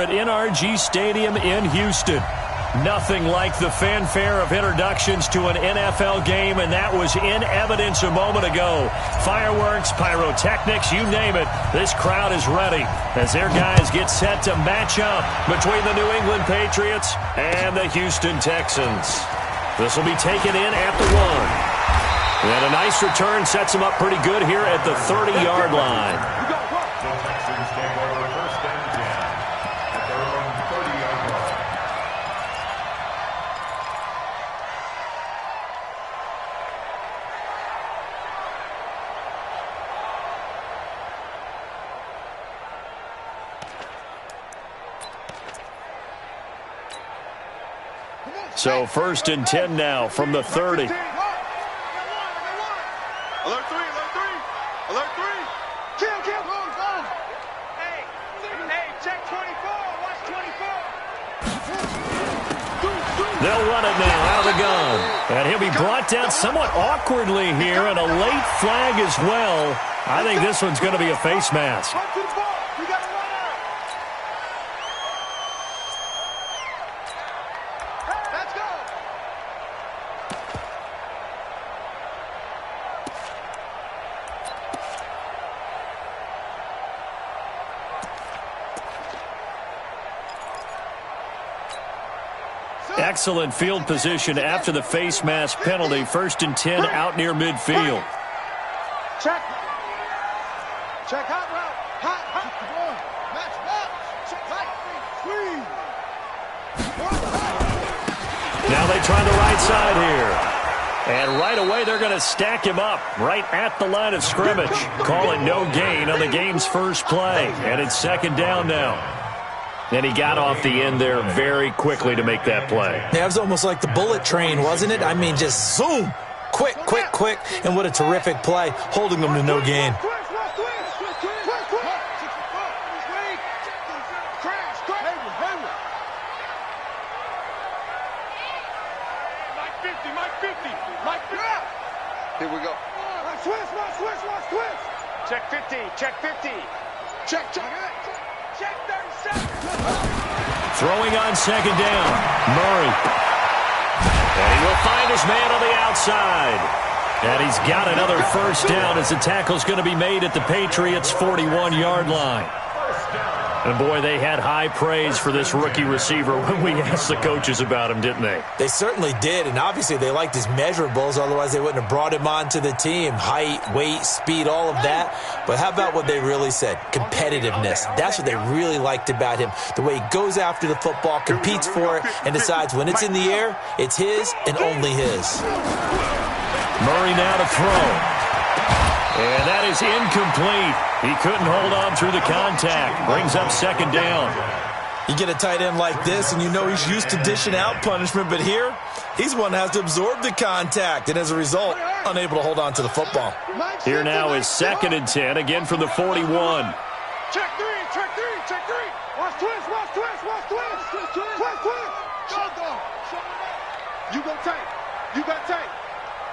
at NRG Stadium in Houston. Nothing like the fanfare of introductions to an NFL game, and that was in evidence a moment ago. Fireworks, pyrotechnics, you name it. This crowd is ready as their guys get set to match up between the New England Patriots and the Houston Texans. This will be taken in at the 1. And a nice return sets them up pretty good here at the 30-yard line. So 1st and 10 now from the 30. Alert 3, alert 3, alert 3. Kill, go. Hey, check 24, watch 24. They'll run it now out of the gun. And he'll be brought down somewhat awkwardly here, and a late flag as well. I think this one's going to be a face mask. Excellent field position after the face mask penalty. 1st and 10 out near midfield. Check hot route. Hot. Match up. Check squeeze. Now they try the right side here. And right away they're going to stack him up right at the line of scrimmage. Call it no gain on the game's first play. And it's 2nd down now. And he got off the end there very quickly to make that play. Yeah, it was almost like the bullet train, wasn't it? I mean, just zoom. Quick. And what a terrific play, holding them to no gain. Here we go. Switch. Check 50. Check 37. Throwing on 2nd down. Murray. And he will find his man on the outside. And he's got another 1st down as the tackle's going to be made at the Patriots' 41-yard line. And, boy, they had high praise for this rookie receiver when we asked the coaches about him, didn't they? They certainly did, and obviously they liked his measurables. Otherwise, they wouldn't have brought him onto the team. Height, weight, speed, all of that. But how about what they really said? Competitiveness. That's what they really liked about him. The way he goes after the football, competes for it, and decides when it's in the air, it's his and only his. Murray now to throw. And that is incomplete. He couldn't hold on through the contact. Brings up 2nd down. You get a tight end like this, and you know he's used to dishing out punishment, but here, he's one that has to absorb the contact, and as a result, unable to hold on to the football. Here now is 2nd and 10, again from the 41. Check 3. Watch twist.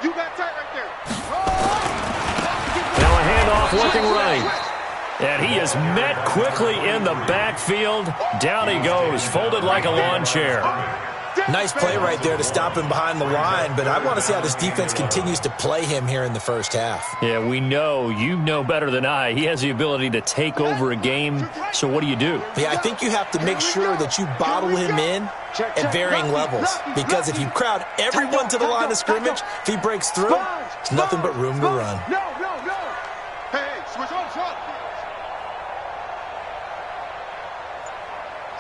You got tight right there. Now a handoff looking right. And he is met quickly in the backfield. Down he goes, folded like a lawn chair. Nice play right there to stop him behind the line, but I want to see how this defense continues to play him here in the first half. Yeah, we know, you know better than I, he has the ability to take over a game, so what do? Yeah, I think you have to make sure that you bottle him in at varying levels, because if you crowd everyone to the line of scrimmage, if he breaks through, there's nothing but room to run. No. Hey, switch on.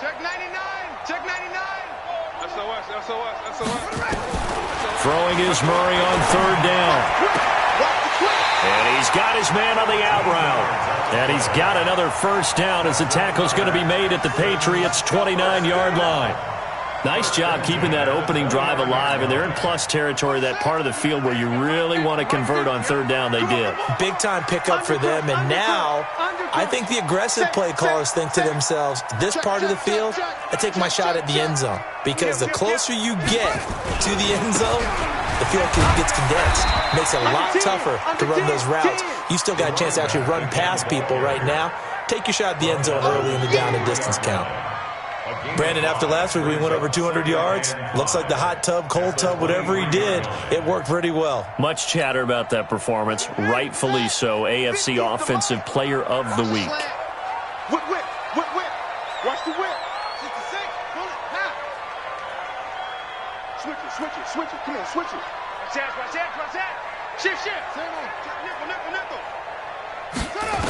Check 99. SOS. Throwing is Murray on 3rd down. And he's got his man on the out route. And he's got another 1st down as the tackle's going to be made at the Patriots' 29-yard line. Nice job keeping that opening drive alive, and they're in plus territory, that part of the field where you really want to convert on 3rd down. They did. Big-time pickup for them, and now I think the aggressive play callers think to themselves, this part of the field, I take my shot at the end zone, because the closer you get to the end zone, the field gets condensed. Makes it a lot tougher to run those routes. You still got a chance to actually run past people right now. Take your shot at the end zone early in the down and distance count. Brandon, after last week, we went over 200 yards. Looks like the hot tub, cold tub, whatever he did, it worked pretty well. Much chatter about that performance. Rightfully so. AFC Offensive Player of the Week. Whip, whip, whip, whip. Watch the whip. 66. Pull it. Now. Switch it, switch it, switch it. Come on, switch it. Watch that, watch that, watch that. Shift, shift. Same on. Nickel, nickel, nickel. Set up.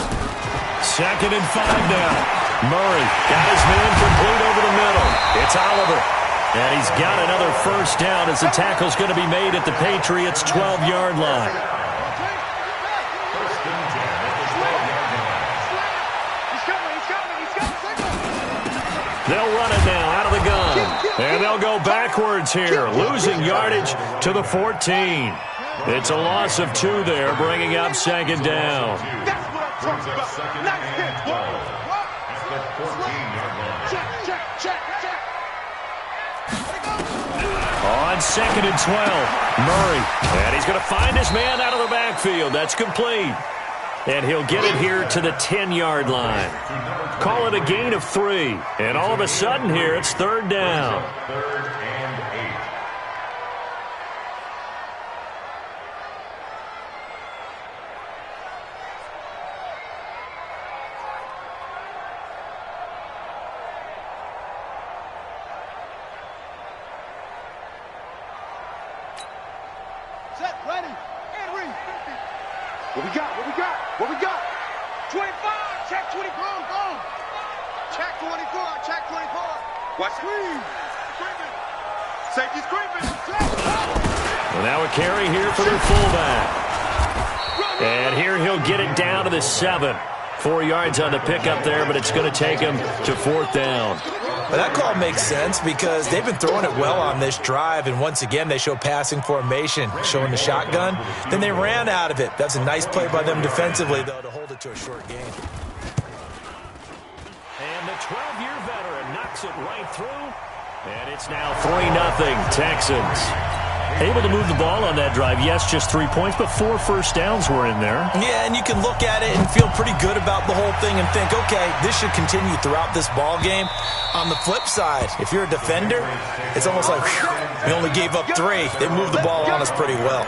2nd and 5 now. Murray got his man complete over the middle. It's Oliver. And he's got another first down as the tackle's going to be made at the Patriots' 12-yard line. They'll run it now out of the gun. And they'll go backwards here, losing yardage to the 14. It's a loss of 2 there, bringing up 2nd down. On 2nd and 12, Murray. And he's going to find his man out of the backfield. That's complete. And he'll get it here to the 10-yard line. Call it a gain of 3. And all of a sudden here, it's 3rd down. Set, ready, and read. What we got? What we got? What we got? 25, check 24, go. Check 24, check 24. Watch screen. Creeping. Safety's creeping. Well, now a carry here for their fullback. And here he'll get it down to the 7. 4 yards on the pickup there, but it's going to take him to 4th down. But that call makes sense because they've been throwing it well on this drive, and once again they show passing formation, showing the shotgun. Then they ran out of it. That's a nice play by them defensively, though, to hold it to a short gain. And the 12-year veteran knocks it right through, and it's now 3-0 Texans. Able to move the ball on that drive. Yes, just 3 points, but 4 first downs were in there. Yeah, and you can look at it and feel pretty good about the whole thing and think, okay, this should continue throughout this ball game. On the flip side, if you're a defender, it's almost like, whew, we only gave up 3. They moved the ball on us pretty well.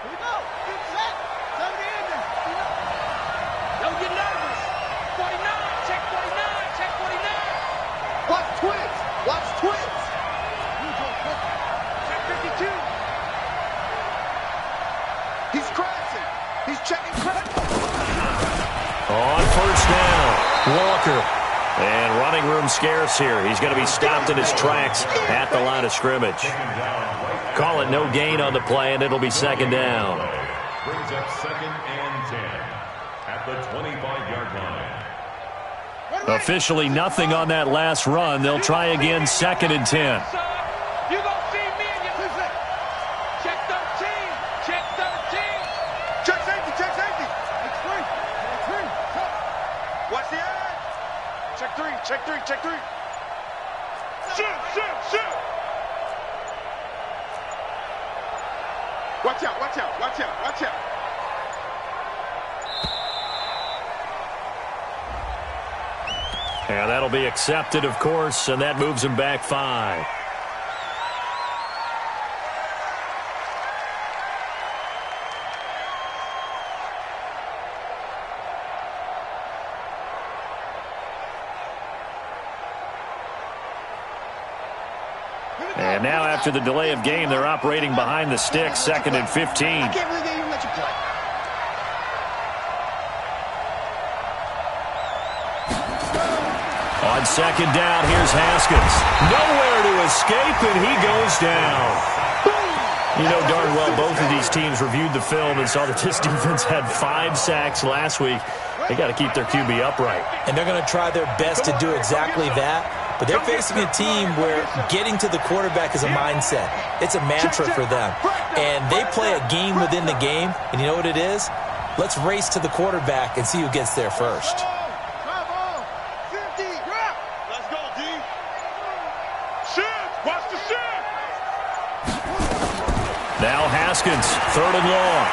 Here we go. Get set. Somebody in there. Don't get nervous. 49, check 49, check 49. Watch twins. Watch twins. Check 52. He's crashing. He's checking crash. On first down, Walker. And running room scarce here. He's going to be stopped in his tracks at the line of scrimmage. Call it no gain on the play, and it'll be 2nd down. Brings up 2nd and 10 at the 25-yard line. Officially nothing on that last run. They'll try again 2nd and 10. You gonna see me and you. Check 13. Check 13. Check safety. Check safety. Check 3. Check 3. Watch the edge. Check 3. Check 3. Check 3. Shoot. Shoot. Shoot. Watch out. Watch out. Watch out. Watch out. And that'll be accepted, of course, and that moves him back 5. And now after the delay of game, they're operating behind the sticks, 2nd and 15. I can't believe they even let you play. On 2nd down, here's Haskins. Nowhere to escape, and he goes down. You know darn well both of these teams reviewed the film and saw that this defense had 5 sacks last week. They got to keep their QB upright. And they're going to try their best to do exactly that. But they're facing a team where getting to the quarterback is a mindset. It's a mantra for them. And they play a game within the game. And you know what it is? Let's race to the quarterback and see who gets there first. Let's go, D. Shift. Watch the shift. Now Haskins, 3rd and long.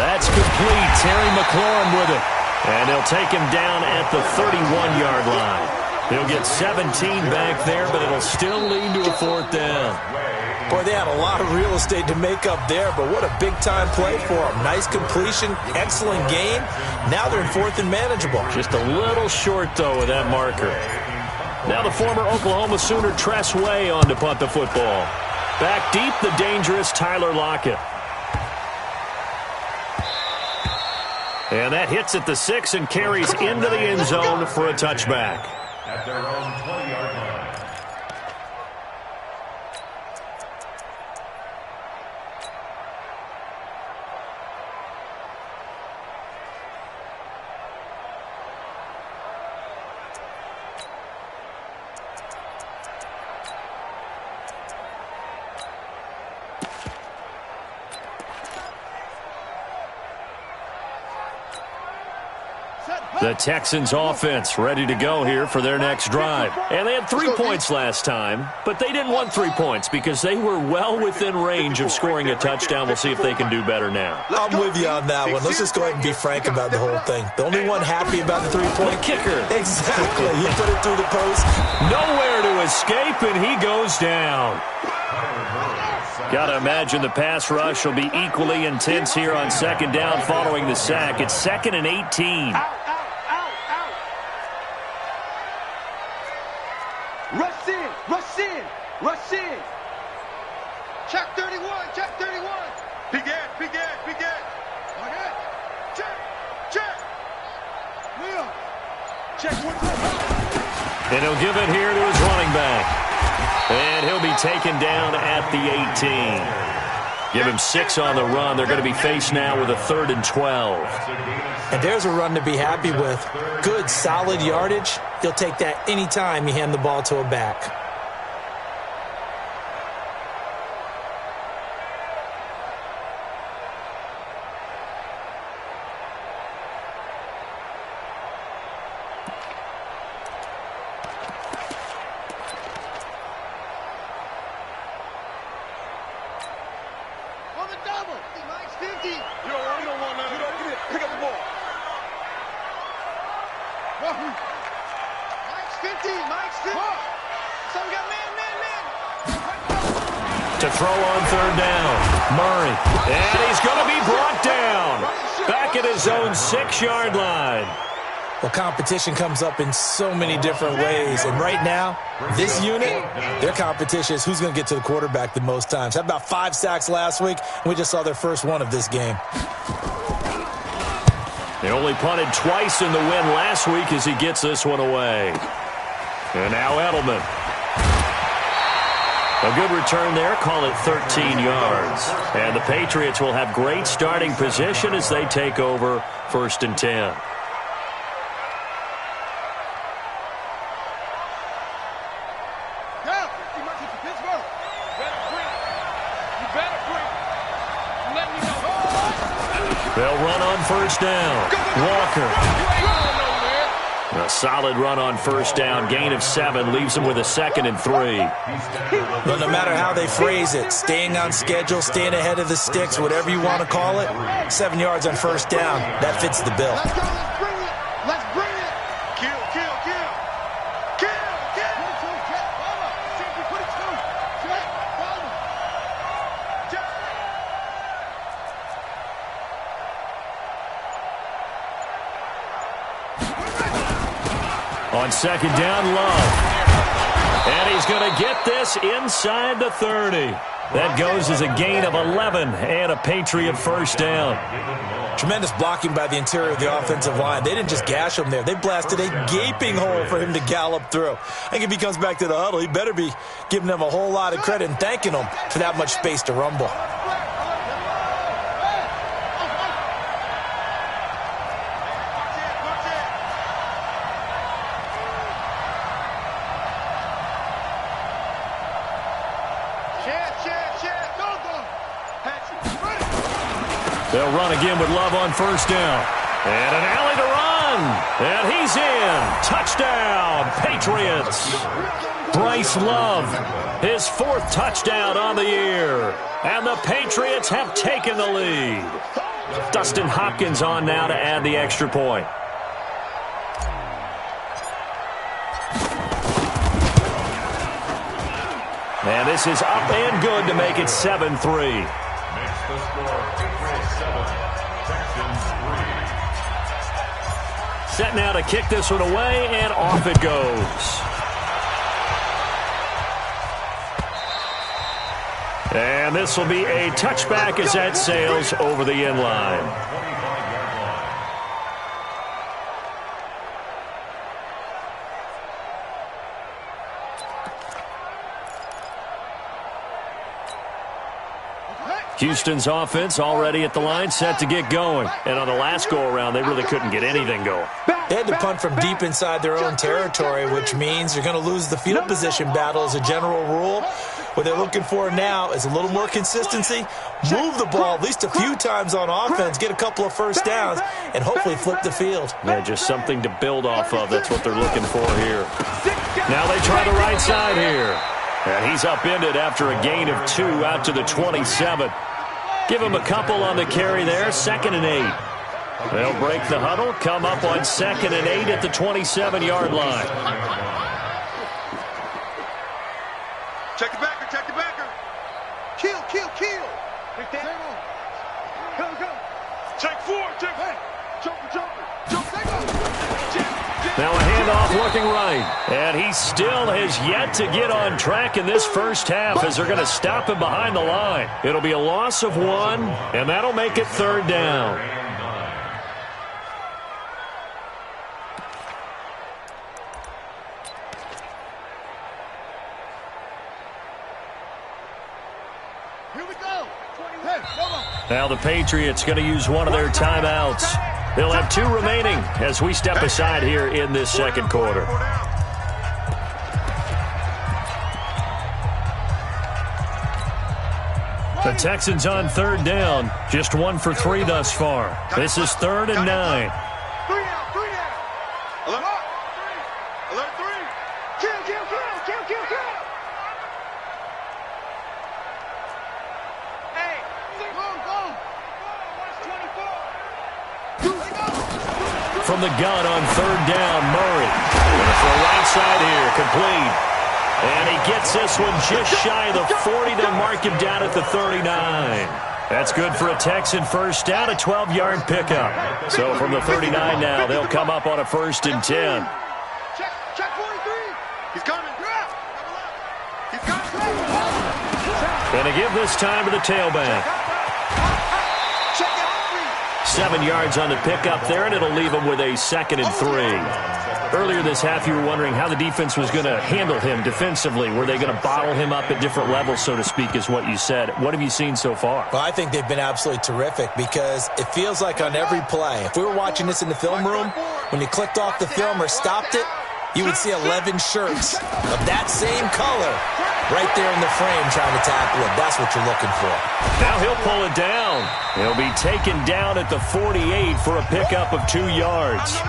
That's complete. Terry McLaurin with it. And he'll take him down at the 31-yard line. He'll get 17 back there, but it'll still lead to a 4th down. Boy, they had a lot of real estate to make up there, but what a big-time play for them. Nice completion, excellent gain. Now they're in 4th and manageable. Just a little short, though, with that marker. Now the former Oklahoma Sooner Tress Way on to punt the football. Back deep, the dangerous Tyler Lockett. And that hits at the 6 and carries into the end zone for a touchback. At their own 20-yard line. The Texans offense ready to go here for their next drive. And they had 3 points last time, but they didn't want 3 points because they were well within range of scoring a touchdown. We'll see if they can do better now. I'm with you on that one. Let's just go ahead and be frank about the whole thing. The only one happy about the 3-point kicker. Exactly. He put it through the post. Nowhere to escape, and he goes down. Got to imagine the pass rush will be equally intense here on 2nd down following the sack. It's 2nd and 18. Rush in, rush in, rush in. Check 31, check 31. Begin. Okay. Check. Will. Check 1 2. And he'll give it here to his running back. And he'll be taken down at the 18. Give him 6 on the run. They're going to be faced now with a 3rd and 12. And there's a run to be happy with. Good, solid yardage. He'll take that anytime you hand the ball to a back. On the double. Mike's 50. You don't want none of that. Get it. Pick up the ball. Mike's 50. Mike's 50. So we got man. To throw on 3rd down. Murray. And he's going to be brought down. Back at his own 6-yard line. Well, competition comes up in so many different ways. And right now, this unit, their competition is who's going to get to the quarterback the most times. Had about 5 sacks last week, and we just saw their first one of this game. They only punted twice in the win last week as he gets this one away. And now Edelman. A good return there, call it 13 yards. And the Patriots will have great starting position as they take over 1st and 10. They'll run on 1st down. Walker. A solid run on 1st down. Gain of 7 leaves them with a 2nd and 3. But no matter how they phrase it, staying on schedule, staying ahead of the sticks, whatever you want to call it, 7 yards on 1st down, that fits the bill. Let's go. Let's bring it. Let's bring it. Kill. On 2nd down, Love. And he's going to get this inside the 30. That goes as a gain of 11 and a Patriot 1st down. Tremendous blocking by the interior of the offensive line. They didn't just gash him there. They blasted a gaping hole for him to gallop through. I think if he comes back to the huddle, he better be giving them a whole lot of credit and thanking them for that much space to rumble. They'll run again with Love on 1st down. And an alley to run. And he's in. Touchdown, Patriots. Bryce Love, his 4th touchdown on the year. And the Patriots have taken the lead. Dustin Hopkins on now to add the extra point. And this is up and good to make it 7-3. Makes the score April 7th, Texans 3. Set now to kick this one away, and off it goes. And this will be a touchback as that sails over the end line. Houston's offense already at the line, set to get going. And on the last go-around, they really couldn't get anything going. They had to punt from deep inside their own territory, which means you're going to lose the field position battle as a general rule. What they're looking for now is a little more consistency, move the ball at least a few times on offense, get a couple of first downs, and hopefully flip the field. Yeah, just something to build off of. That's what they're looking for here. Now they try the right side here. And he's upended after a gain of 2 out to the 27. Give him a couple on the carry there, 2nd and 8. They'll break the huddle, come up on 2nd and 8 at the 27-yard line. Check the backer, check the backer. Kill, kill, kill. Go. Check 4, check. Hey, jump, Now a handoff looking right. And he still has yet to get on track in this first half as they're going to stop him behind the line. It'll be a loss of 1, and that'll make it 3rd down. Here we go. Now the Patriots going to use one of their timeouts. They'll have 2 remaining as we step aside here in this second quarter. The Texans on 3rd down, just 1 for 3 thus far. This is 3rd and 9. 3 out. Alert 3. Kill. Hey, go. From the gun on 3rd down, Murray. Gonna throw right side here, complete. And he gets this one just shy of the 40 to mark him down at the 39. That's good for a Texan first down, a 12-yard pickup. So from the 39 now, they'll come up on a 1st and 10. Check 43. He's coming. He's coming. Going to give this time to the tailback. 7 yards on the pickup there, and it'll leave him with a 2nd and 3. Earlier this half, you were wondering how the defense was going to handle him defensively. Were they going to bottle him up at different levels, so to speak, is what you said. What have you seen so far? Well, I think they've been absolutely terrific because it feels like on every play, if we were watching this in the film room, when you clicked off the film or stopped it, you would see 11 shirts of that same color right there in the frame trying to tackle him. That's what you're looking for. Now he'll pull it down. He'll be taken down at the 48 for a pickup of 2 yards.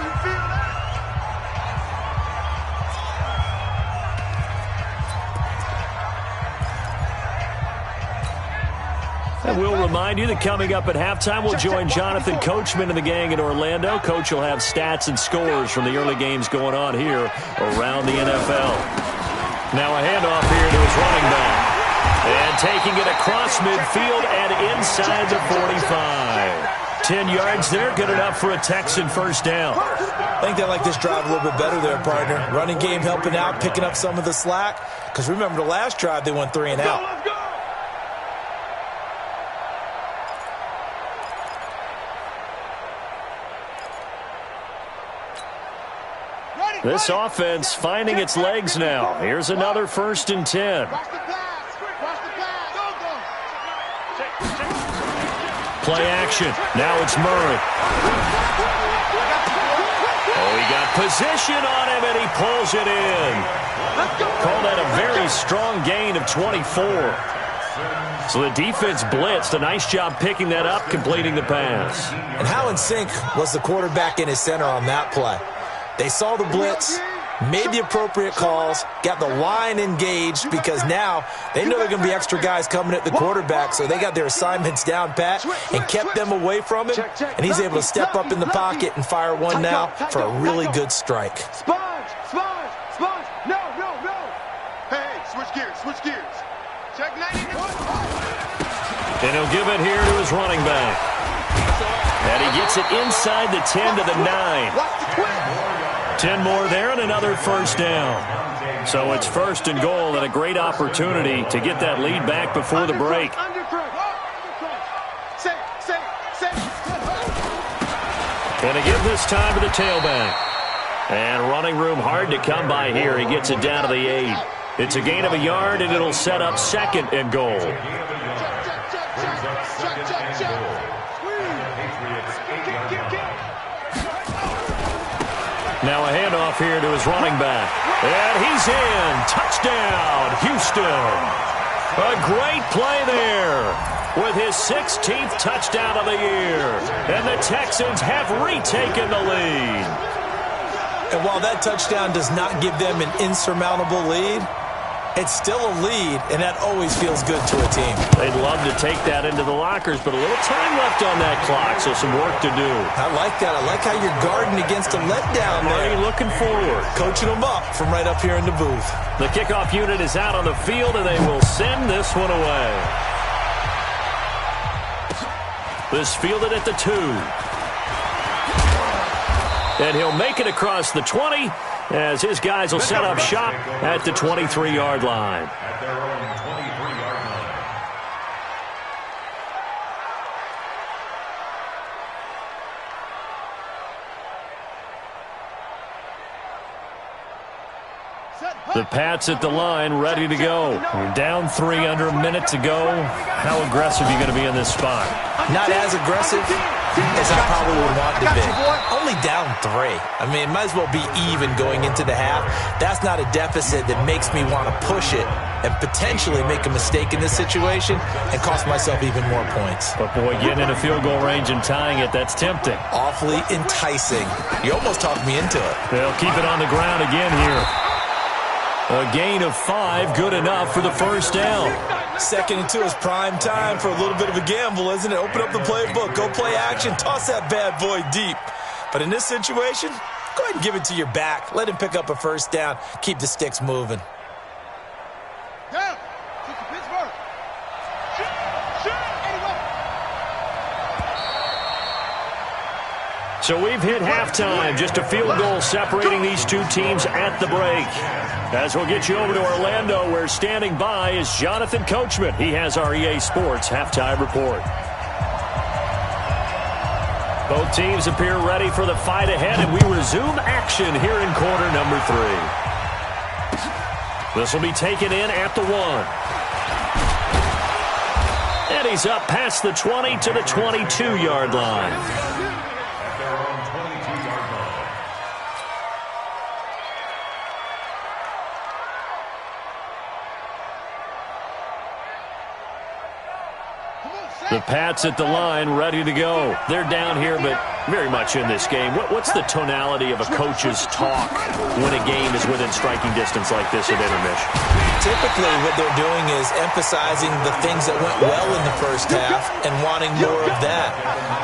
And we'll remind you that coming up at halftime, we'll join Jonathan Coachman and the gang in Orlando. Coach will have stats and scores from the early games going on here around the NFL. Now a handoff here to his running back. And taking it across midfield and inside the 45. 10 yards there, good enough for a Texan first down. I think they like this drive a little bit better there, partner. Running game helping out, picking up some of the slack. Because remember the last drive, they went 3 and out. This offense finding its legs now. Here's another 1st and 10. Play action. Now it's Murray. Oh, he got position on him, and he pulls it in. Call that a very strong gain of 24. So the defense blitzed. A nice job picking that up, completing the pass. And how in sync was the quarterback and his center on that play? They saw the blitz, made the appropriate calls, got the line engaged, because now they know they're going to be extra guys coming at the quarterback, so they got their assignments down pat and kept them away from him, and he's able to step up in the pocket and fire one now for a really good strike. Sponge, no. Hey, switch gears. Check 90. And he'll give it here to his running back. And he gets it inside the 10 to the 9. 10 more there and another first down. So it's first and goal and a great opportunity to get that lead back before the break. And again this time to the tailback. And running room hard to come by here. He gets it down to the 8. It's a gain of a yard, and it'll set up second and goal. Now a handoff here to his running back. And he's in. Touchdown, Houston. A great play there with his 16th touchdown of the year. And the Texans have retaken the lead. And while that touchdown does not give them an insurmountable lead, it's still a lead, and that always feels good to a team. They'd love to take that into the lockers, but a little time left on that clock, so some work to do. I like that. I like how you're guarding against a letdown there. Looking forward. Coaching them up from right up here in the booth. The kickoff unit is out on the field, and they will send this one away. This fielded at the 2. And he'll make it across the 20 as his guys will set up shop at the 23-yard line. At their own 23-yard line. The Pats at the line, ready to go. You're down 3 under a minute to go. How aggressive are you going to be in this spot? Not as aggressive as I probably would want to be. Only down 3. I mean, it might as well be even going into the half. That's not a deficit that makes me want to push it and potentially make a mistake in this situation and cost myself even more points. But, boy, getting into field goal range and tying it, that's tempting. Awfully enticing. You almost talked me into it. They'll keep it on the ground again here. A gain of 5, good enough for the first down. 2nd and 2 is prime time for a little bit of a gamble, isn't it? Open up the playbook, go play action, toss that bad boy deep. But in this situation, go ahead and give it to your back. Let him pick up a first down. Keep the sticks moving. Down. Pittsburgh. So we've hit halftime, just a field goal separating these two teams at the break. As we'll get you over to Orlando, where standing by is Jonathan Coachman. He has our EA Sports halftime report. Both teams appear ready for the fight ahead, and we resume action here in quarter number 3. This will be taken in at the 1. And he's up past the 20 to the 22-yard line. The Pats at the line, ready to go. They're down here, but very much in this game. What's the tonality of a coach's talk when a game is within striking distance like this at intermission? Typically, what they're doing is emphasizing the things that went well in the first half and wanting more of that.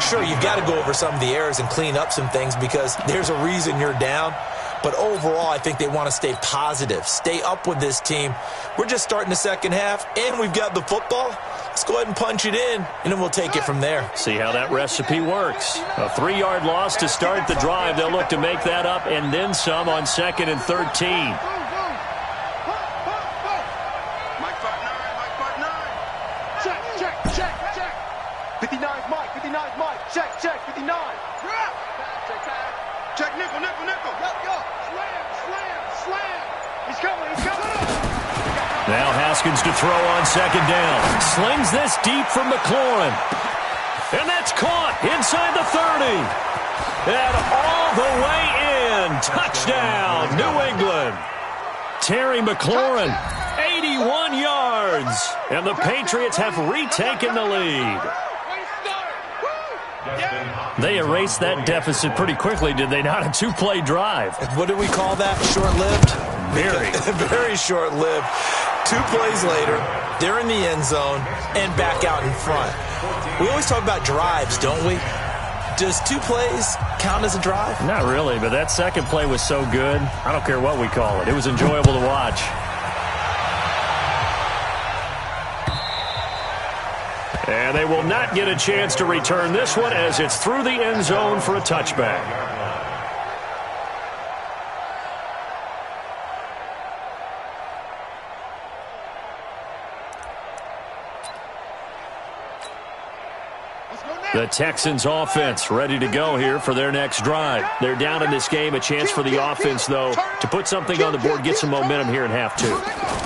Sure, you've got to go over some of the errors and clean up some things because there's a reason you're down. But overall, I think they want to stay positive, stay up with this team. We're just starting the second half, and we've got the football. Let's go ahead and punch it in, and then we'll take it from there. See how that recipe works. A 3-yard loss to start the drive. They'll look to make that up and then some on 2nd and 13. Check. 59's Mike. Check. 59. Check nickel. Go. Slam. He's coming. Now Haskins to throw on 2nd down. Slings this deep from McLaurin. And that's caught inside the 30. And all the way in. Touchdown, New England. Terry McLaurin, 81 yards. And the Patriots have retaken the lead. They erased that deficit pretty quickly, did they not? A two-play drive. What do we call that? Short-lived? Very. Very short-lived. 2 plays later, they're in the end zone and back out in front. We always talk about drives, don't we? Does 2 plays count as a drive? Not really, but that second play was so good. I don't care what we call it. It was enjoyable to watch. And they will not get a chance to return this one as it's through the end zone for a touchback. The Texans offense ready to go here for their next drive. They're down in this game. A chance for the offense, though, to put something on the board, get some momentum here in half 2.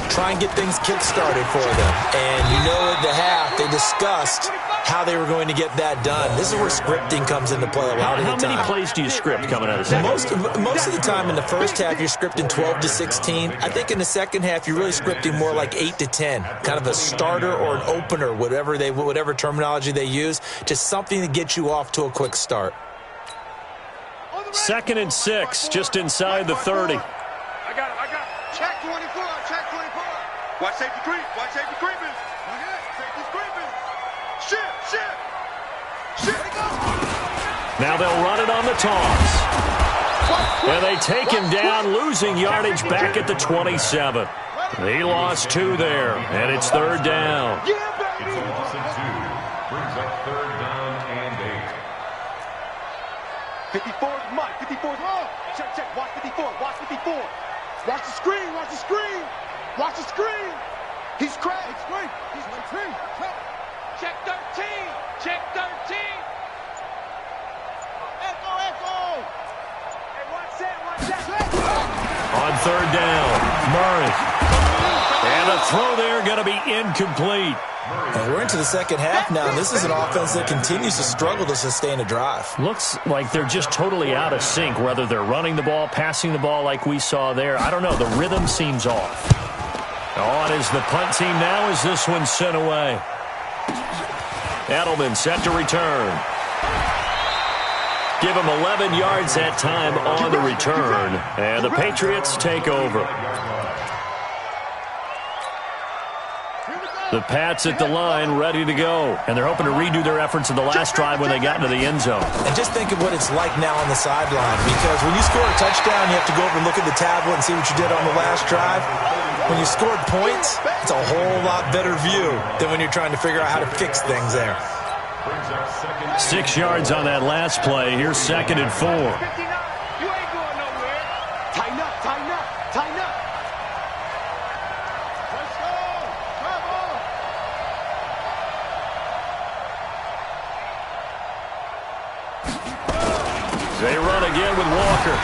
Try and get things kick-started for them. And you know at the half, they discussed how they were going to get that done. This is where scripting comes into play a lot of the time. How many plays do you script coming out of the second? Most of the time in the first half, you're scripting 12 to 16. I think in the second half, you're really scripting more like 8 to 10. Kind of a starter or an opener, whatever terminology they use. Just something to get you off to a quick start. 2nd and 6, just inside the 30. I got it. Check 24, check 24. Watch safety creep, watch safety creeping. Safety's creeping. Shit. Now they'll run it on the toss. And they take him down, losing yardage back at the 27. He lost 2 there, and it's 3rd down. It's a loss of 2. Brings up 3rd down and 8. 54 is Mike, 54 is Mike. Check, watch 54, watch 54. Watch the screen. He's cracked. He's 13. Check 13. Echo. Hey, watch that. On 3rd down, Murray. And a throw there going to be incomplete. And we're into the second half now, and this is an offense that continues to struggle to sustain a drive. Looks like they're just totally out of sync, whether they're running the ball, passing the ball like we saw there. I don't know. The rhythm seems off. On is the punt team now as this one's sent away. Edelman set to return. Give him 11 yards that time on the return. And the Patriots take over. The Pats at the line ready to go. And they're hoping to redo their efforts in the last drive when they got into the end zone. And just think of what it's like now on the sideline. Because when you score a touchdown, you have to go over and look at the tablet and see what you did on the last drive. When you scored points, it's a whole lot better view than when you're trying to figure out how to fix things there. 6 yards on that last play. Here's 2nd and 4. You ain't going nowhere. Tighten up. Let's go. Come on. They run again with Walker.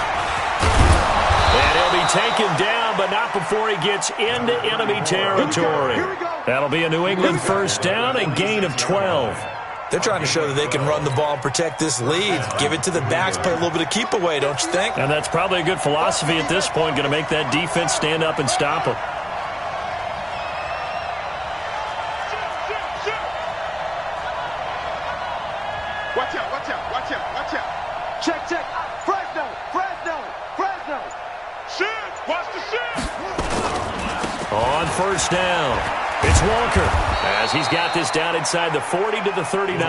And he'll be taken down, but not before he gets into enemy territory. That'll be a New England 1st down, a gain of 12. They're trying to show that they can run the ball and protect this lead. Give it to the backs, play a little bit of keep away, don't you think? And that's probably a good philosophy at this point, going to make that defense stand up and stop them. Watch out. Check. Fresno. Shit, watch the shit. On 1st down, it's Walker as he's got this down inside the 40 to the 39.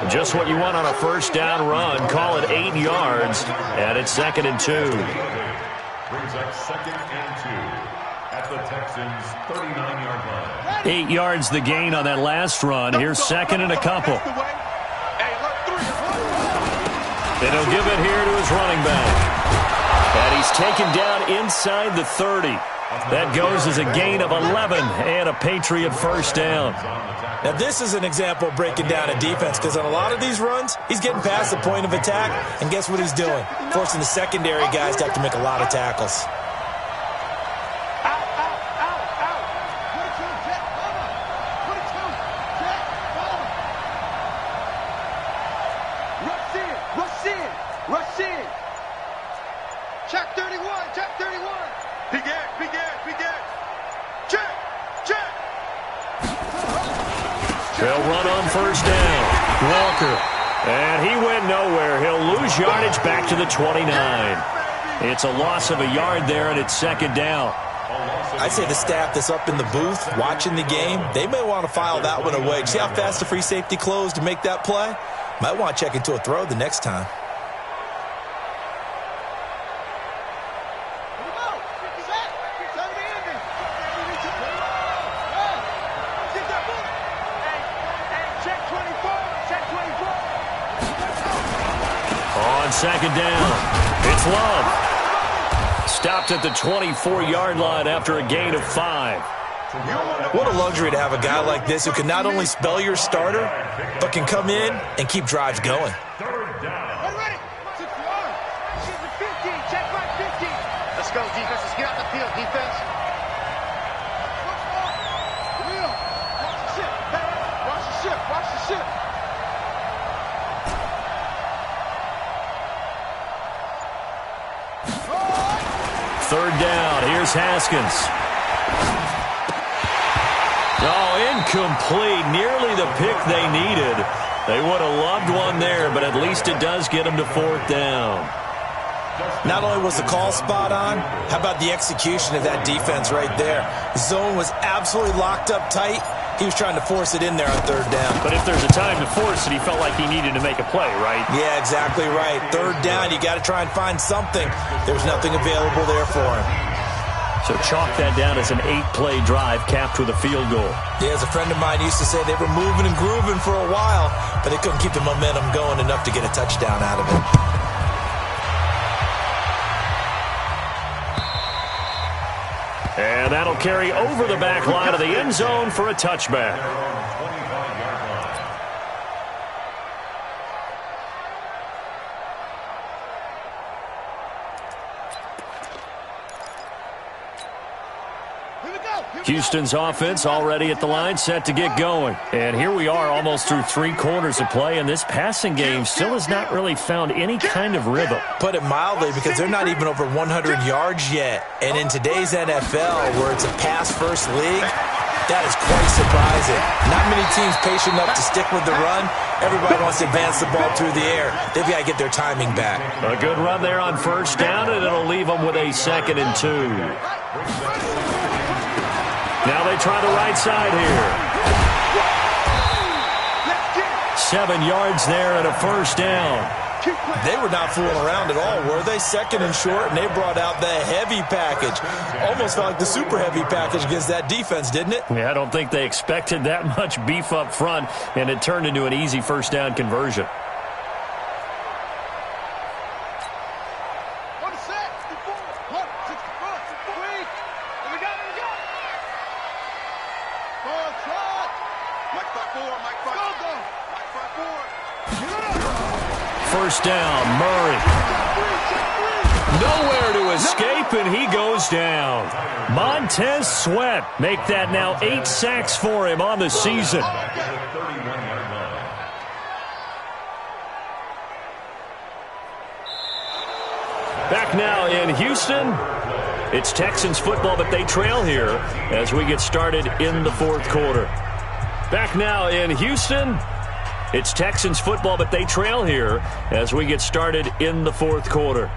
Just what you want on a 1st down run. Call it 8 yards, and it's 2nd and 2. Brings up 2nd and 2 at the Texans' 39-yard line. 8 yards the gain on that last run. Here's 2nd and a couple. And he'll give it here to his running back. And he's taken down inside the 30. That goes as a gain of 11 and a Patriot 1st down. Now, this is an example of breaking down a defense because on a lot of these runs, he's getting past the point of attack, and guess what he's doing? Forcing the secondary guys to have to make a lot of tackles. Rush in. Check 31. Big Ed. Check. They'll run on 1st down. Walker And he went nowhere. He'll lose yardage back to the 29. It's a loss of a yard there, and it's second down. I'd say the staff that's up in the booth watching the game, they may want to file that one away. See how fast the free safety closed to make that play? Might want to check into a throw the next time. On second down, it's Love. Stopped at the 24-yard line after a gain of 5. What a luxury to have a guy like this who can not only spell your starter, but can come in and keep drives going. Let's go, defense. Let's get out the field, defense. Watch the ship. Watch the ship. Third down. Here's Haskins. Oh, incomplete. Nearly the pick they needed. They would have loved one there, but at least it does get them to fourth down. Not only was the call spot on, how about the execution of that defense right there? The zone was absolutely locked up tight. He was trying to force it in there on third down. But if there's a time to force it, he felt like he needed to make a play, right? Yeah, exactly right. Third down, you got to try and find something. There was nothing available there for him. So chalk that down as an 8-play drive capped with a field goal. Yeah, as a friend of mine used to say, they were moving and grooving for a while, but they couldn't keep the momentum going enough to get a touchdown out of it. And that'll carry over the back line of the end zone for a touchback. Houston's offense already at the line, set to get going. And here we are almost through 3 quarters of play, and this passing game still has not really found any kind of rhythm. Put it mildly, because they're not even over 100 yards yet. And in today's NFL, where it's a pass-first league, that is quite surprising. Not many teams patient enough to stick with the run. Everybody wants to advance the ball through the air. They've got to get their timing back. A good run there on first down, and it'll leave them with a 2nd and 2. Now they try the right side here. 7 yards there and a first down. They were not fooling around at all, were they? 2nd and short, and they brought out the heavy package. Almost felt like the super heavy package against that defense, didn't it? Yeah, I don't think they expected that much beef up front, and it turned into an easy first down conversion. First down, Murray. Nowhere to escape, and he goes down. Montez Sweat make that now 8 sacks for him on the season. Back now in Houston. It's Texans football, but they trail here as we get started in the 4th quarter. Back now in Houston. It's Texans football, but they trail here as we get started in the 4th quarter.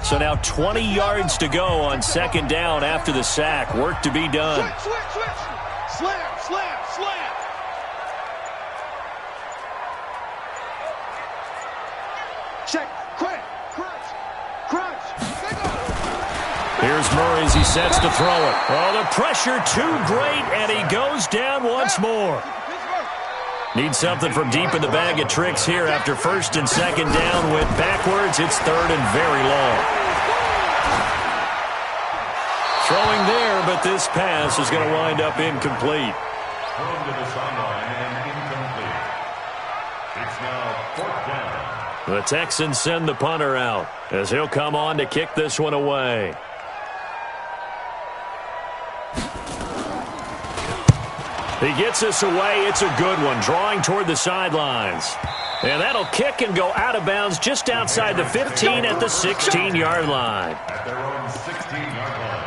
So now 20 yards to go on 2nd down after the sack. Work to be done. Switch. Slam. Check. Crunch. Here's Murray as he sets to throw it. Oh, the pressure too great, and he goes down once more. Need something from deep in the bag of tricks here after 1st and 2nd down. Went backwards. It's 3rd and very long. Throwing there, but this pass is going to wind up incomplete. Thrown to the sideline and incomplete. It's now 4th down. The Texans send the punter out as he'll come on to kick this one away. He gets this away. It's a good one, drawing toward the sidelines. And that'll kick and go out of bounds just outside the 15 at the 16-yard line. At their own 16-yard line.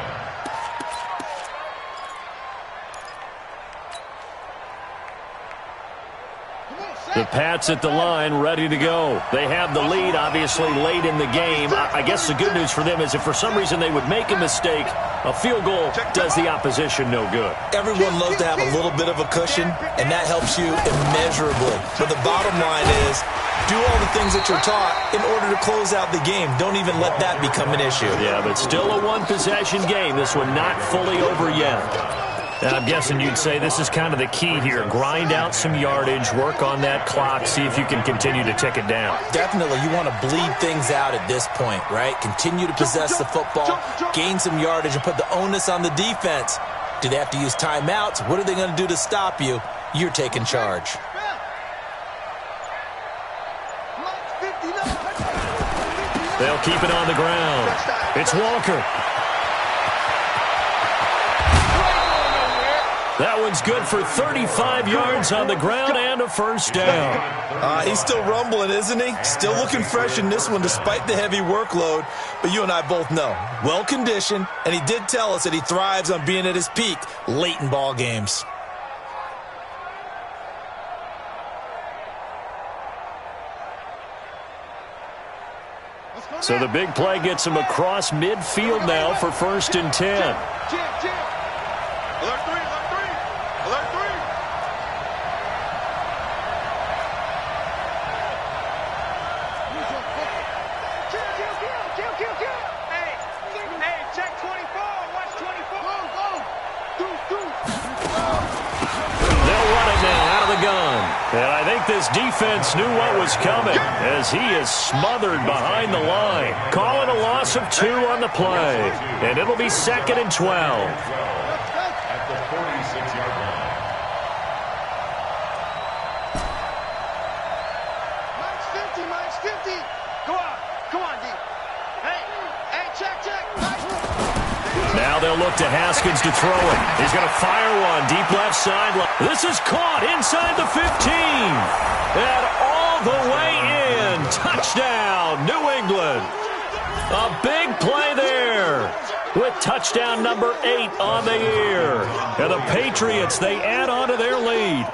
The Pats at the line, ready to go. They have the lead, obviously, late in the game. I guess the good news for them is if for some reason they would make a mistake, a field goal does the opposition no good. Everyone loves to have a little bit of a cushion, and that helps you immeasurably. But the bottom line is, do all the things that you're taught in order to close out the game. Don't even let that become an issue. Yeah, but still a one-possession game. This one not fully over yet. Now, I'm guessing you'd say this is kind of the key here. Grind out some yardage, work on that clock, see if you can continue to tick it down. Definitely. You want to bleed things out at this point, right? Continue to possess the football, gain some yardage, and put the onus on the defense. Do they have to use timeouts? What are they going to do to stop you? You're taking charge. They'll keep it on the ground. It's Walker. That one's good for 35 yards on the ground and a first down. He's still rumbling, isn't he? Still looking fresh in this one despite the heavy workload. But you and I both know, well-conditioned, and he did tell us that he thrives on being at his peak late in ball games. So the big play gets him across midfield now for 1st and 10. Alert three. Alert three. Hey, check 24. Watch 24. Go. They'll run it now out of the gun. And I think this defense knew what was coming as he is smothered behind the line. Calling a loss of 2 on the play. And it'll be 2nd and 12. At the 46-yard line. Mine's 50. Go on. Come on, D. Hey, check. Now they'll look to Haskins to throw it. He's going to fire one deep left sideline. This is caught inside the 15. And all the way in. Touchdown, New England. A big play there with touchdown number 8 on the year. And the Patriots, they add on to their lead.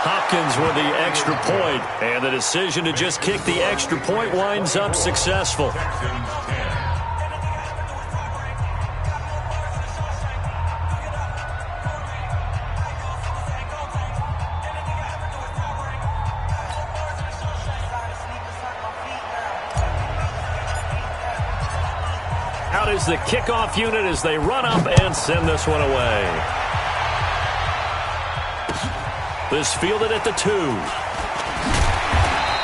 Hopkins with the extra point, and the decision to just kick the extra point winds up successful. Out is the kickoff unit as they run up and send this one away. This fielded at the 2.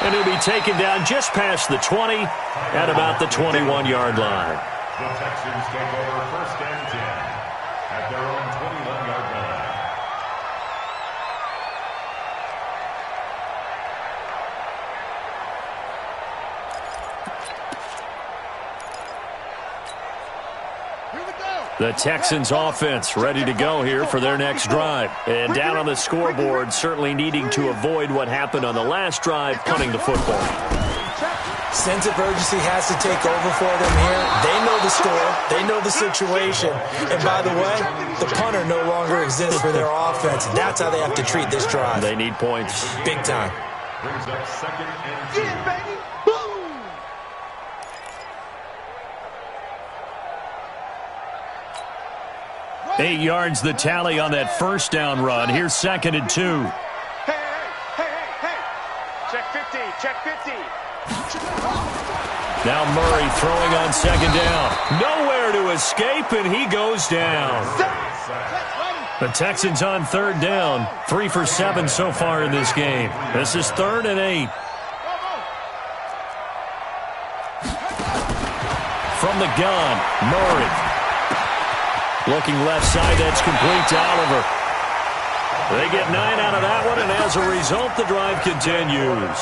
And he'll be taken down just past the 20 at about the 21-yard line. The Texans take over 1st and 10 at their own 21-yard line. The Texans offense ready to go here for their next drive. And down on the scoreboard, certainly needing to avoid what happened on the last drive, punting the football. Sense of urgency has to take over for them here. They know the score. They know the situation. And by the way, the punter no longer exists for their offense. That's how they have to treat this drive. They need points. Big time. Brings up 2nd and 2. Get it, baby. Boom. 8 yards the tally on that first down run. Here's 2nd and 2. Hey. Check 50. Now Murray throwing on 2nd down. Nowhere to escape, and he goes down. The Texans on 3rd down. 3 for 7 so far in this game. This is 3rd and 8. From the gun, Murray. Looking left side, that's complete to Oliver. They get 9 out of that one, and as a result, the drive continues.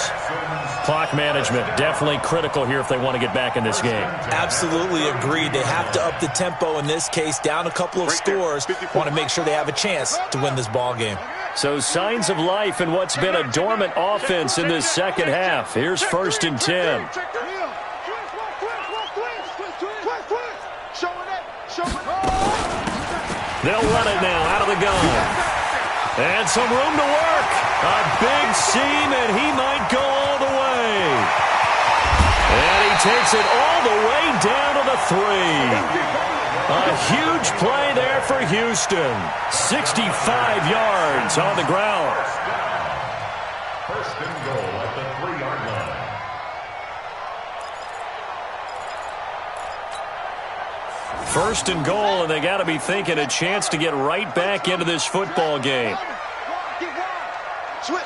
Clock management, definitely critical here if they want to get back in this game. Absolutely agreed. They have to up the tempo in this case, down a couple of scores. Want to make sure they have a chance to win this ball game. So signs of life in what's been a dormant offense in this second half. Here's 1st and 10. They'll run it now out of the gun. And some room to work. A big seam, and he might go all the way. And he takes it all the way down to the 3. A huge play there for Houston. 65 yards on the ground. 1st and goal at the 3-yard line. First and goal, and they got to be thinking a chance to get right back into this football game. Switch.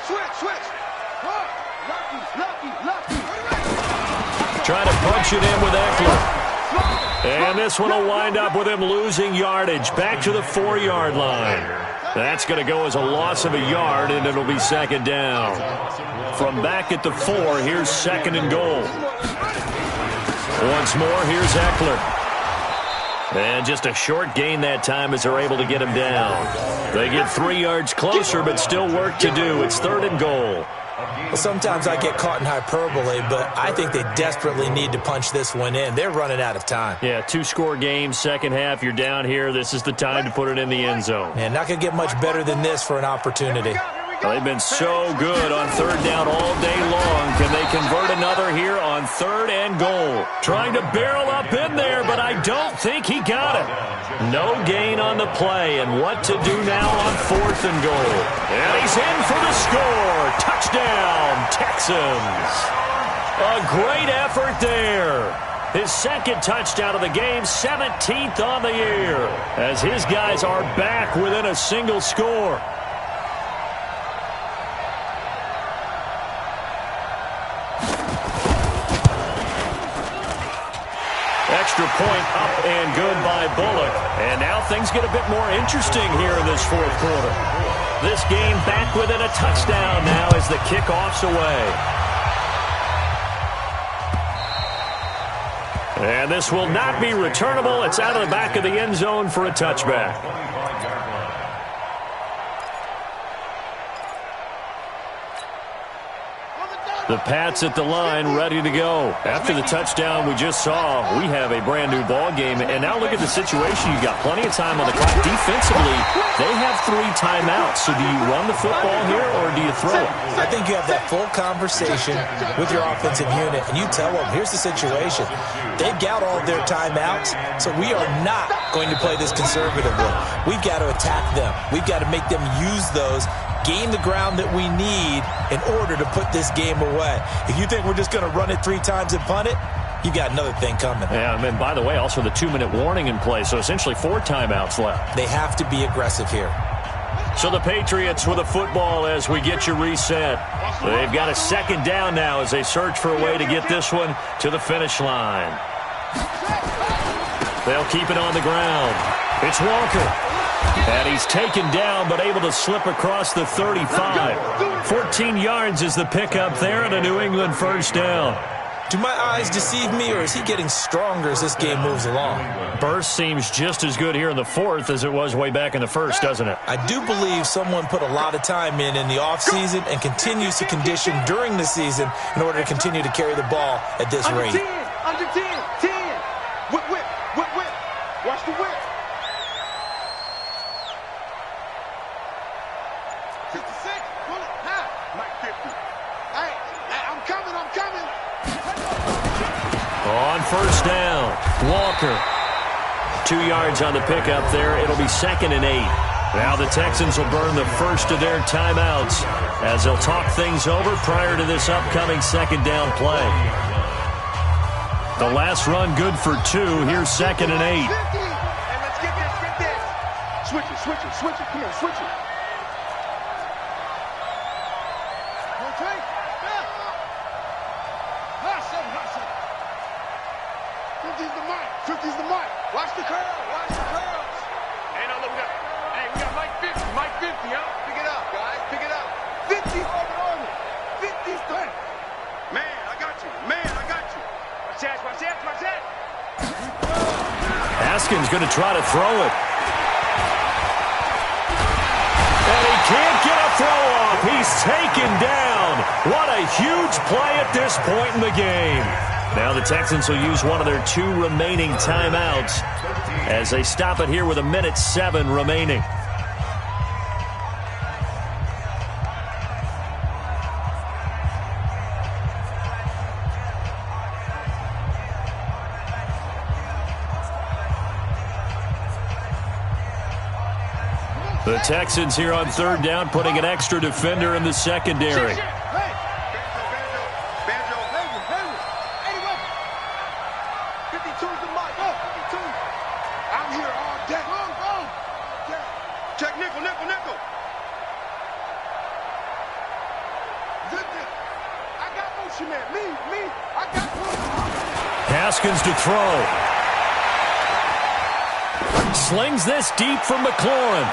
Trying to punch it in with Eckler. And this one will wind up with him losing yardage. Back to the 4-yard line. That's going to go as a loss of a yard, and it'll be 2nd down. From back at the 4, here's 2nd and goal. Once more, here's Eckler. And just a short gain that time as they're able to get him down. They get 3 yards closer, but still work to do. It's 3rd and goal. Well, sometimes I get caught in hyperbole, but I think they desperately need to punch this one in. They're running out of time. Yeah, 2-score game, second half. You're down here. This is the time to put it in the end zone. Man, not going to get much better than this for an opportunity. They've been so good on 3rd down all day long. Can they convert another here on 3rd and goal? Trying to barrel up in there, but I don't think he got it. No gain on the play, and what to do now on 4th and goal. And he's in for the score. Touchdown, Texans. A great effort there. His 2nd touchdown of the game, 17th on the year, as his guys are back within a single score. Extra point up and good by Bullock. And now things get a bit more interesting here in this 4th quarter. This game back within a touchdown now as the kickoff's away. And this will not be returnable. It's out of the back of the end zone for a touchback. The Pats at the line, ready to go. After the touchdown we just saw, we have a brand-new ball game. And now look at the situation. You've got plenty of time on the clock. Defensively, they have 3 timeouts. So do you run the football here or do you throw it? I think you have that full conversation with your offensive unit, and you tell them, here's the situation. They've got all of their timeouts, so we are not going to play this conservatively. We've got to attack them. We've got to make them use those, gain the ground that we need in order to put this game away. If you think we're just going to run it 3 times and punt it, you got another thing coming. Yeah, and by the way, also the 2-minute warning in play, so essentially 4 timeouts left. They have to be aggressive here. So the Patriots with the football as we get you reset. They've got a 2nd down now as they search for a way to get this one to the finish line. They'll keep it on the ground. It's Walker. And he's taken down but able to slip across the 35. 14 yards is the pickup there and a New England 1st down. Do my eyes deceive me, or is he getting stronger as this game moves along? Burst seems just as good here in the 4th as it was way back in the 1st, doesn't it? I do believe someone put a lot of time in the offseason and continues to condition during the season in order to continue to carry the ball at this rate. Under 10, 10. Whip. Watch the whip. 56, pull it, high. Mike 50. Hey, I'm coming. On 1st down, Walker. 2 yards on the pickup there. It'll be 2nd and 8. Now the Texans will burn the first of their timeouts as they'll talk things over prior to this upcoming 2nd down play. The last run good for 2. Here's 2nd and 8. And let's get this. Switch it. Come on, switch it. Okay. Hustle. 50's the mic. Watch the curl. Haskins going to try to throw it. And he can't get a throw off. He's taken down. What a huge play at this point in the game. Now the Texans will use one of their 2 remaining timeouts as they stop it here with 1:07 remaining. The Texans here on 3rd down, putting an extra defender in the secondary. Haskins to throw. Slings this deep from McLaurin.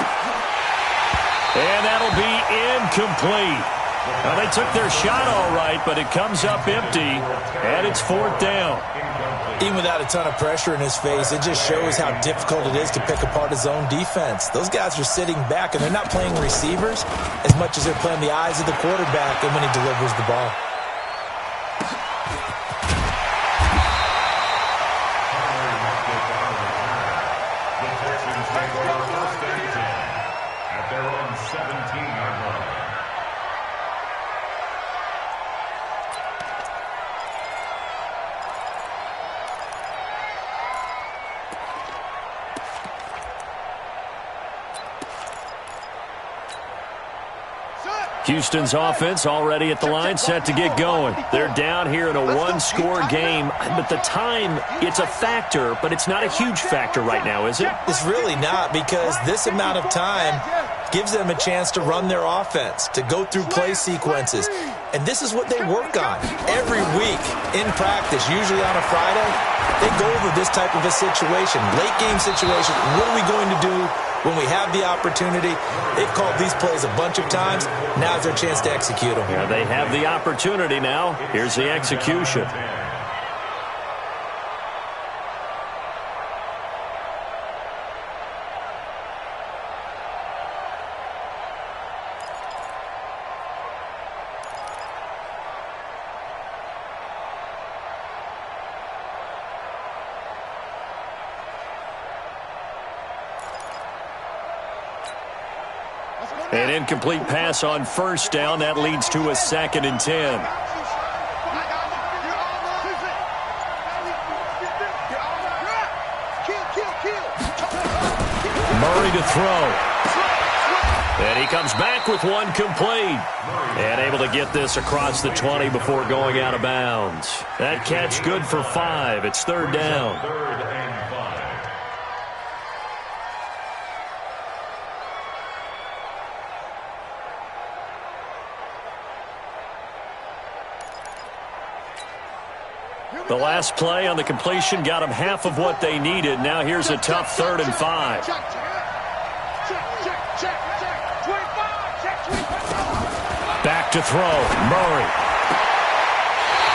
And that'll be incomplete. Now, they took their shot all right, but it comes up empty, and it's 4th down. Even without a ton of pressure in his face, it just shows how difficult it is to pick apart his own defense. Those guys are sitting back, and they're not playing receivers as much as they're playing the eyes of the quarterback and when he delivers the ball. Houston's offense already at the line, set to get going. They're down here in a 1-score game, but the time, it's a factor, but it's not a huge factor right now, is it? It's really not, because this amount of time gives them a chance to run their offense, to go through play sequences. And this is what they work on every week in practice, usually on a Friday. They go over this type of a situation, late game situation. What are we going to do when we have the opportunity? They've called these plays a bunch of times. Now's their chance to execute them. Yeah, they have the opportunity now. Here's the execution. An incomplete pass on 1st down. That leads to a 2nd and 10. Murray to throw. And he comes back with one complete. And able to get this across the 20 before going out of bounds. That catch good for 5. It's 3rd down. The last play on the completion got them half of what they needed. Now here's a tough 3rd and 5. Back to throw. Murray.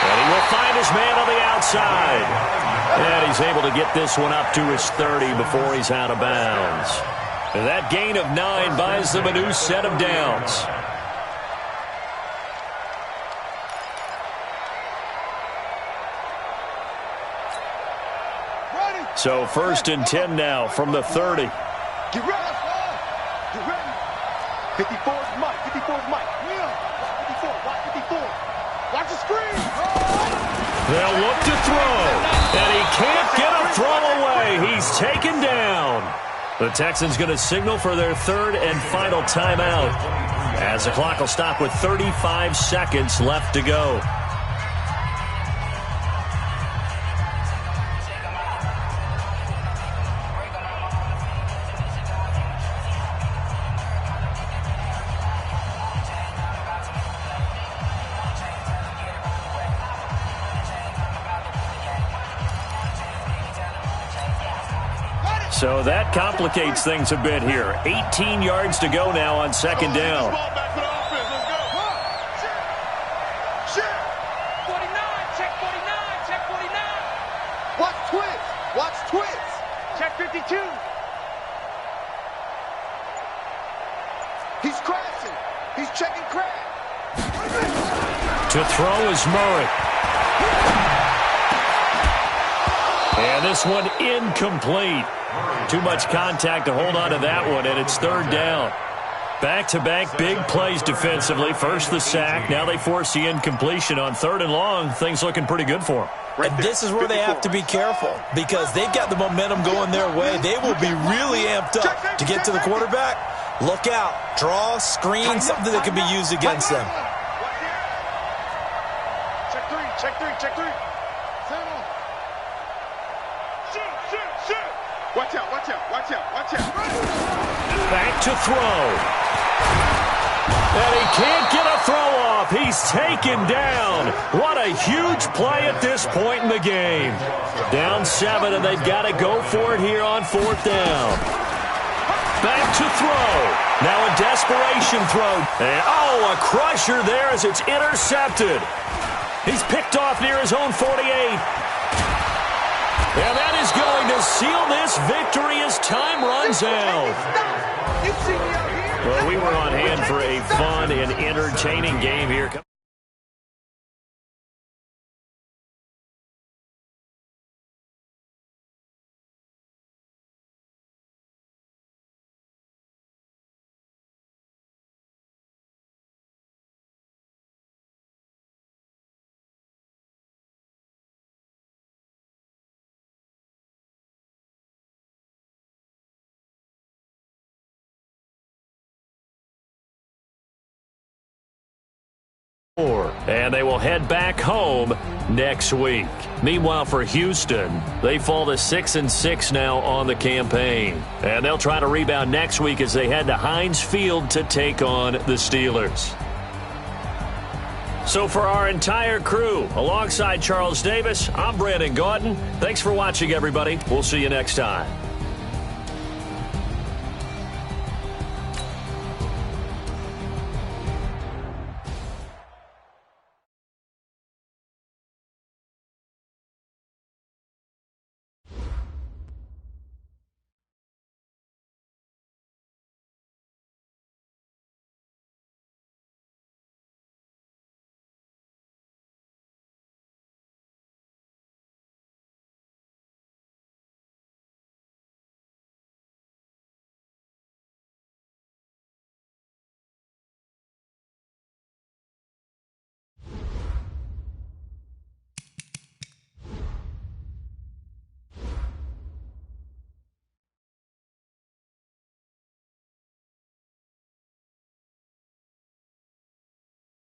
And he will find his man on the outside. And he's able to get this one up to his 30 before he's out of bounds. And that gain of 9 buys them a new set of downs. So 1st and 10 now from the 30. Get ready. Get ready. 54's Mike. 54's Mike. Yeah. Watch 54. Watch 54. Watch the screen. They'll look to throw. And he can't get a throw away. He's taken down. The Texans going to signal for their 3rd and final timeout, as the clock will stop with 35 seconds left to go. So that complicates things a bit here. 18 yards to go now on 2nd down. 49, check 49, check 49. Watch twins. Watch twins. Check 54. To throw is Murray. And this one incomplete. Too much contact to hold on to that one, and it's third down. Back-to-back big plays defensively. First the sack. Now they force the incompletion on third and long. Things looking pretty good for them. And this is where they have to be careful because they've got the momentum going their way. They will be really amped up to get to the quarterback. Look out. Draw, screen, something that can be used against them. Check three, check three, check three. Shoot. Watch out, watch out, watch out, watch out. Back to throw. And he can't get a throw off. He's taken down. What a huge play at this point in the game. Down 7, and they've got to go for it here on fourth down. Back to throw. Now a desperation throw. And, a crusher there as it's intercepted. He's picked off near his own 48. And that is going to seal this victory as time runs out. You see me out here? Well, we were on hand for a fun and entertaining game here. And they will head back home next week. Meanwhile, for Houston, they fall to 6-6 now on the campaign. And they'll try to rebound next week as they head to Heinz Field to take on the Steelers. So for our entire crew, alongside Charles Davis, I'm Brandon Gaudin. Thanks for watching, everybody. We'll see you next time.